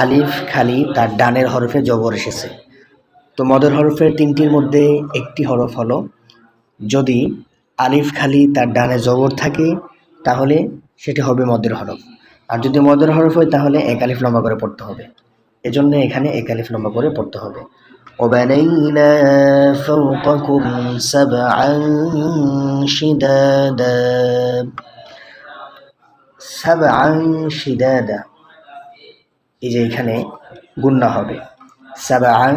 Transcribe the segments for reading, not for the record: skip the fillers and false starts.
আলিফ খালি তার ডানের হরফে জবর এসেছে। তো মদের হরফের তিনটির মধ্যে একটি হরফ হলো, যদি আলিফ খালি তার ডানে জবর থাকে তাহলে সেটি হবে মদের হরফ, আর যদি মদের হরফ হয় তাহলে এক আলিফ লম্বা করে পড়তে হবে। এজন্য এখানে এক আলিফ লম্বা করে পড়তে হবে। وبنينا فوقكم سبعا شدادا سبعا شدادا এই যে এখানে গুন্না হবে সাবআন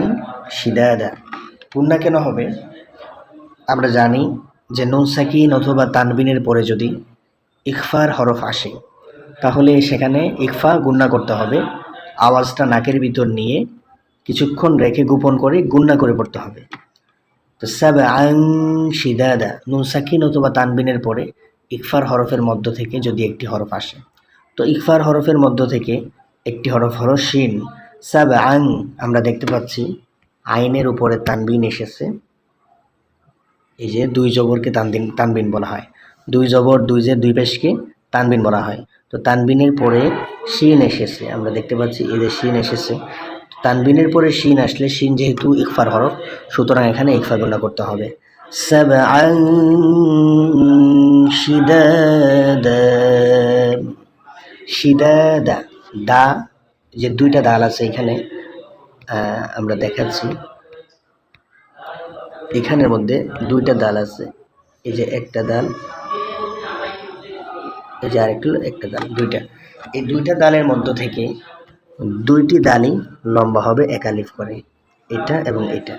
শিদাদা। গুন্না কেন হবে? আমরা জানি যে নুন সাকিন অথবা তানবিনের পরে যদি ইখফার হরফ আসে তাহলে সেখানে ইখফা গুন্না করতে হবে। আওয়াজটা নাকের ভিতর নিয়ে কিছুক্ষণ রেখে গোপন করে গুন্না করে পড়তে হবে। তো সাবআন শিদাদা, নুন সাকিন অথবা তানবিনের পরে ইখফার হরফের মধ্য থেকে যদি একটি হরফ আসে, তো ইখফার হরফের মধ্য থেকে একটি হরফ হলো শিন। সাবআন আমরা দেখতে পাচ্ছি আইনের উপরে তানবিন এসেছে। এই যে দুই জবরকে তানবিন বলা হয়, দুই জবর দুই জের দুই পেশকে তানবিন বলা হয়। তো তানবিনের পরে শিন এসেছে, আমরা দেখতে পাচ্ছি এই যে শিন এসেছে। তানবিনের পরে শিন আসলে শিন যেহেতু ইখফার হরফ, সুতরাং এখানে ইখফা গুণা করতে হবে। সাবআন শিদাদা, শিদাদা দা, যে দুইটা দাল আছে এখানে আমরা দেখাচ্ছি, এখানের মধ্যে দুইটা দাল আছে। এই যে একটা দাল, এই যে একটা দাল, দুইটা, এই দুইটা দালের মধ্য থেকে দুইটি দালই লম্বা হবে এক আলিফ করে, এটা এবং এটা।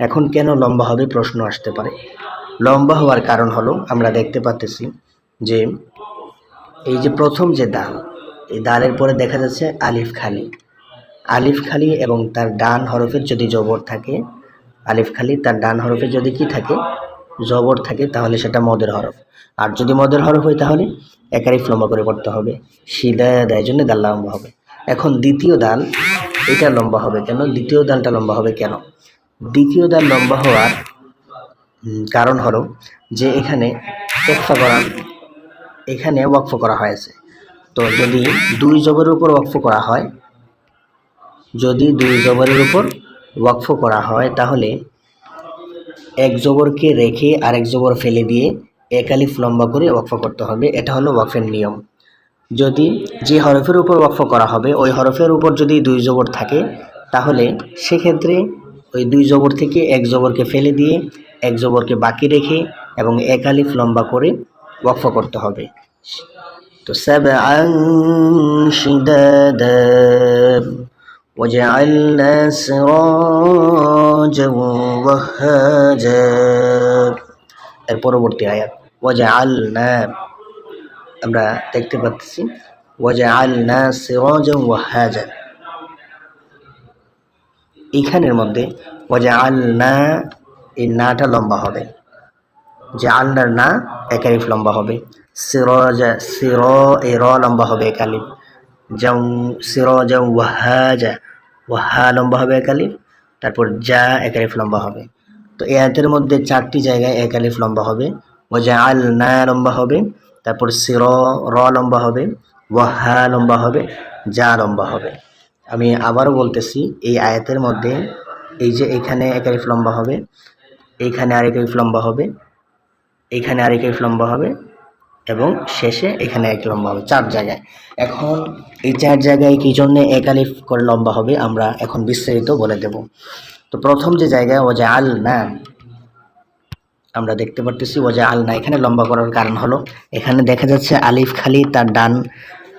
এখন কেন লম্বা হবে প্রশ্ন আসতে পারে। লম্বা হওয়ার কারণ হলো আমরা দেখতে পাচ্ছি যে এই যে প্রথম যে দাল, এই দালের পরে দেখা যাচ্ছে আলিফ খালি। আলিফ খালি এবং তার ডান হরফের যদি জবর থাকে, আলিফ খালি তার ডান হরফে যদি কি থাকে, জবর থাকে, তাহলে সেটা মদের হরফ। আর যদি মদের হরফ হয় তাহলে এক আলিফ লম্বা করে পড়তে হবে, শিদাদা, এই জন্য দাল লম্বা হবে। এখন দ্বিতীয় দাল, এটা লম্বা হবে কেন? দ্বিতীয় দালটা লম্বা হবে কেন? দ্বিতীয় দাল লম্বা হওয়ার কারণ হলো যে এখানে এখানে ওয়াকফ করা হয়েছে। তো যদি দুই জবরের উপর ওয়াকফ করা হয়, যদি দুই জবরের উপর ওয়াকফ করা হয় তাহলে এক জবরকে রেখে আরেক জবর ফেলে দিয়ে এক আলিফ লম্বা করে ওয়াকফ করতে হবে। এটা হলো ওয়াকফের নিয়ম। যদি যে হরফের উপর ওয়াকফ করা হবে ওই হরফের উপর যদি দুই জবর থাকে তাহলে সেক্ষেত্রে ওই দুই জবর থেকে এক জবরকে ফেলে দিয়ে এক জবরকে বাকি রেখে এবং এক আলিফ লম্বা করে ওয়াকফ করতে হবে। তো সাবআন শিদাদা وجعلنا سراجا وهاجا। এর পরবর্তী আয়াত ওয়াজআলনা, আমরা দেখতে পাচ্ছি ওয়াজআলনা সিরাজা ওয়াহাজা। এখানের মধ্যে ওয়াজআলনা, এই নাটা লম্বা হবে, জাআলনার না এক আলিফ লম্বা হবে। সিরাজা, সির, এই র লম্বা হবে এক আলিফ। জাউ, সিরাজা ওয়াহাজা, ওয়াহা লম্বা হবে এক আলিফ। তারপর যা এক আলিফ লম্বা হবে। তো এই আয়াতের মধ্যে চারটি জায়গায় এক আলিফ লম্বা হবে। ওয়াজআলনা লম্বা হবে, তারপর সির, র লম্বা হবে, ওয়াহা লম্বা হবে, যা লম্বা হবে। আমি আবারও বলতেছি, এই আয়াতের মধ্যে এই যে এখানে এক আলিফ লম্বা হবে, এইখানে আরেক আলিফ লম্বা হবে, এইখানে আরেক আলিফ লম্বা হবে এবং শেষে এখানে এক লম্বা হবে, চার জায়গায়। এখন এই চার জায়গায় কি জন্য এক আলিফ করে লম্বা হবে আমরা এখন বিস্তারিত বলে দেব। তো প্রথম যে জায়গায় ওয়াজআলনা, আমরা দেখতে পারতেছি ওয়াজআলনা, এখানে লম্বা করার কারণ হলো এখানে দেখা যাচ্ছে আলিফ খালি তার ডান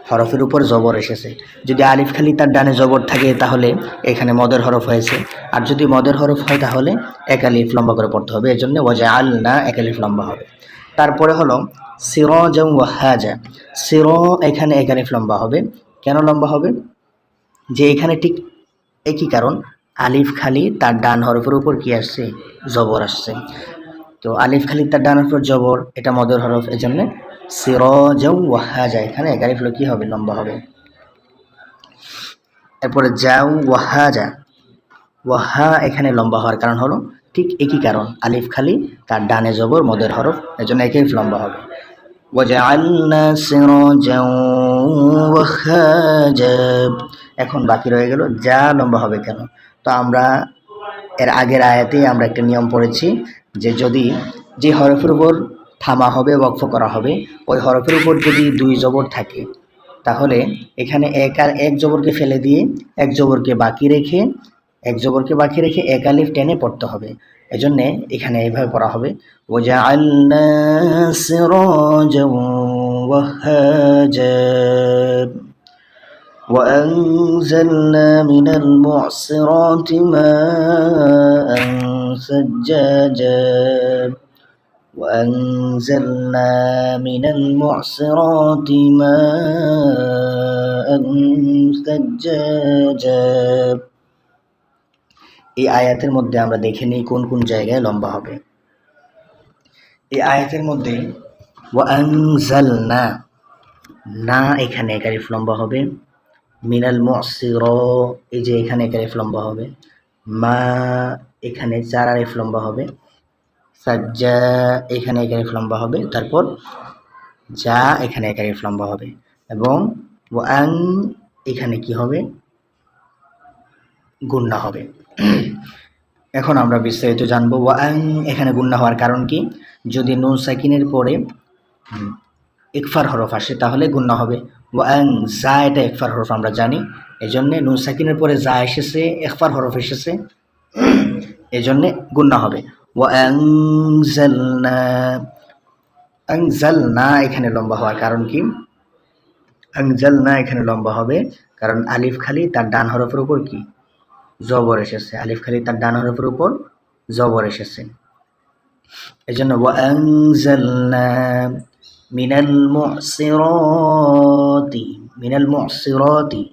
হরফের উপর জবর এসেছে। যদি আলিফ খালি তার ডানে জবর থাকে তাহলে এখানে মদের হরফ হয়েছে, আর যদি মদের হরফ হয় তাহলে এক আলিফ লম্বা করে পড়তে হবে। এজন্য ওয়াজআলনা এক আলিফ লম্বা হবে। তারপরে হলো সিরাজা ওয়াহাজা, সির, এখানে এক আলিফ লম্বা হবে। কেন লম্বা হবে? যে এখানে ঠিক একই কারণ, আলিফ খালি তার ডান হরফের উপর কি আসছে, জবর আসছে। তো আলিফ খালি তার ডান হরফের জবর, এটা মদের হরফ, এজন্য সিরাজা ওয়াহাজা, এখানে এক আলিফ কি হবে, লম্বা হবে। এরপরে যাও ওয়াহাজা, ওয়াহা এখানে লম্বা হওয়ার কারণ হলো ঠিক একই কারণ, আলিফ খালি তার ডানে জবর মদের হরফ, এজন্য এক আলিফ লম্বা হবে। ওয়াজআলনা সিরাজা ওয়াহাজা, এখন বাকি রয়ে গেল যা লম্বা হবে কেন। তো আমরা এর আগের আয়াতে আমরা একটা নিয়ম পড়েছি যে যদি যে হরফের উপর থামা হবে ওয়াকফ করা হবে ওই হরফের উপর যদি দুই জবর থাকে তাহলে এখানে এক জবরকে ফেলে দিয়ে এক জবরকে বাকি রেখে এক আলিফ টেনে পড়তে হবে। এজন্যে এখানে এইভাবে পড়া হবে ওয়াজআলনা সিরাজাও ওয়াহাজা وأنزلنا من المعصرات ماء ثجاجا وأنزلنا من المعصرات ماء ثجاجا। এই আয়াতের মধ্যে আমরা দেখে নিই কোন কোন জায়গায় লম্বা হবে। এই আয়াতের মধ্যে ওয়াআনজালনা না এখানে এক আলিফ লম্বা হবে, মিনাল মুসির এই যে এখানে এক আলিফ লম্বা হবে, মা এখানে চার আলিফ লম্বা হবে, সাজ্জা এখানে এক আলিফ লম্বা হবে, তারপর যা এখানে এক আলিফ লম্বা হবে এবং ওয়াং এখানে কি হবে গুন্না হবে। এখন আমরা বিস্তারিত জানবো ওয়াং এখানে গুন্না হওয়ার কারণ কি। যদি নুন সাকিনের পরে ইকফার হরফ আসে তাহলে গুন্না হবে। ওয়াং যা এটা ইকফার হরফ আমরা জানি, এজন্য নুন সাকিনের পরে যা এসেছে ইকফার হরফ এসেছে, এজন্য গুন্না হবে। ওয়াংজালনা আনজালনা এখানে লম্বা হওয়ার কারণ কি। আনজালনা এখানে লম্বা হবে কারণ আলিফ খালি তার ডান হরফের উপর কি জবর এসেছে, আলিফ খালি তার ডান হরফের উপর জবর এসেছে, এজন্য ওয়াংজালনা মিনাল মুসিরাতি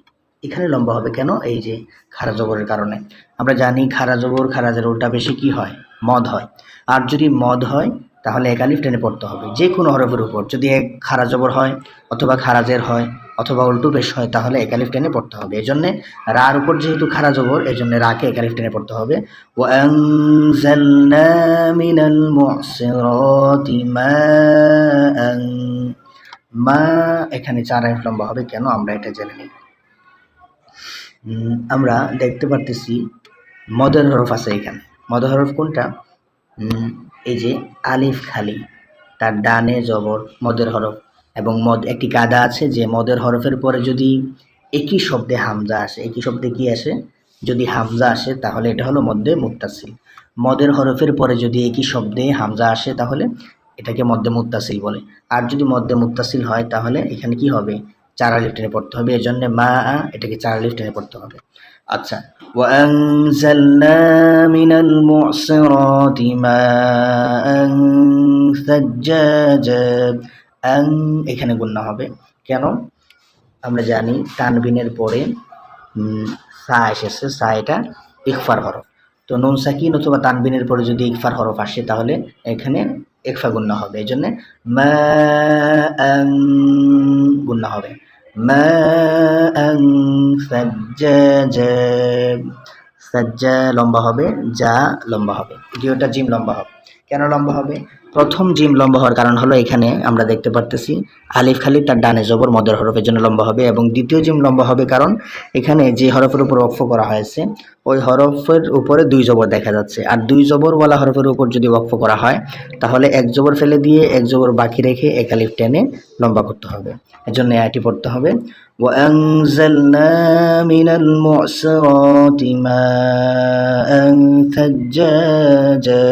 এখানে লম্বা হবে কেন, এই যে খারা জবরের কারণে। আমরা জানি খারা জবর খারাজের উল্টা বেশি কি হয় মদ হয়, আর যদি মদ হয় তাহলে এক আলিফ টেনে পড়তে হবে যে কোনো হরফের উপর। যদি এক খারা জবর হয় অথবা খারাজের হয় অথবা উল্টো পেশ হয় তাহলে এক আলিফ টেনে পড়তে হবে। এজন্য রার উপর যেহেতু খারা জবর এজন্য রাকে এক আলিফ টেনে পড়তে হবে। ওয়ানজালনা মিনাল মুসিরাতি মাআন, মা এখানে চার আলিফ লম্বা হবে কেন আমরা এটা জেনে নিই। আমরা দেখতে পারতেছি মদের হরফ আছে এখানে। মদের হরফ কোনটা, এই যে আলিফ খালি তার ডানে জবর মদের হরফ, এবং মদ একটি কায়দা আছে যে মদের হরফের পরে যদি একই শব্দে হামজা আসে, একই শব্দে কি আসে যদি হামজা আসে তাহলে এটা হলো মধ্যে মুত্তাসিল। মদের হরফের পরে যদি একই শব্দে হামজা আসে তাহলে এটাকে মধ্যে মুত্তাসিল বলে। আর যদি মধ্যে মুত্তাসিল হয় তাহলে এখানে কি হবে চার আলিফ টেনে পড়তে হবে, এজন্য মা এটাকে চার আলিফ টেনে পড়তে হবে। আচ্ছা, ওয়ানজালনা মিনাল মুসিরাতি মাআন সাজ্জাজা, এখানে গুন্না হবে কেন, আমরা জানি তানবিনের পরে সা এসেছে, সা এটা ইকফার হরফ। তো নুন সাকিন অথবা তানবিনের পরে যদি ইকফার হরফ আসে তাহলে এখানে ইকফা গুন্না হবে, এই জন্য মাআন গুন্না হবে। মাআন সাজ্জাজা, সাজ্জা লম্বা হবে, যা লম্বা হবে, দ্বিতীয়টা জিম লম্বা হবে। কেন লম্বা হবে, প্রথম জিম লম্বা হওয়ার কারণ হলো এখানে আমরা দেখতে পারতেছি আলিফ খালি তার ডানে জবর মদের হরফের জন্য লম্বা হবে, এবং দ্বিতীয় জিম লম্বা হবে কারণ এখানে যে হরফের উপর ওয়াকফ করা হয়েছে ওই হরফের উপরে দুই জবর দেখা যাচ্ছে, আর দুই জবরওয়ালা হরফের উপর যদি ওয়াকফ করা হয় তাহলে এক জবর ফেলে দিয়ে এক জবর বাকি রেখে এক আলিফ টেনে লম্বা করতে হবে। এজন্য আয়াতটি পড়তে হবে وأنزلنا من المعصرات ماء ثجاجا।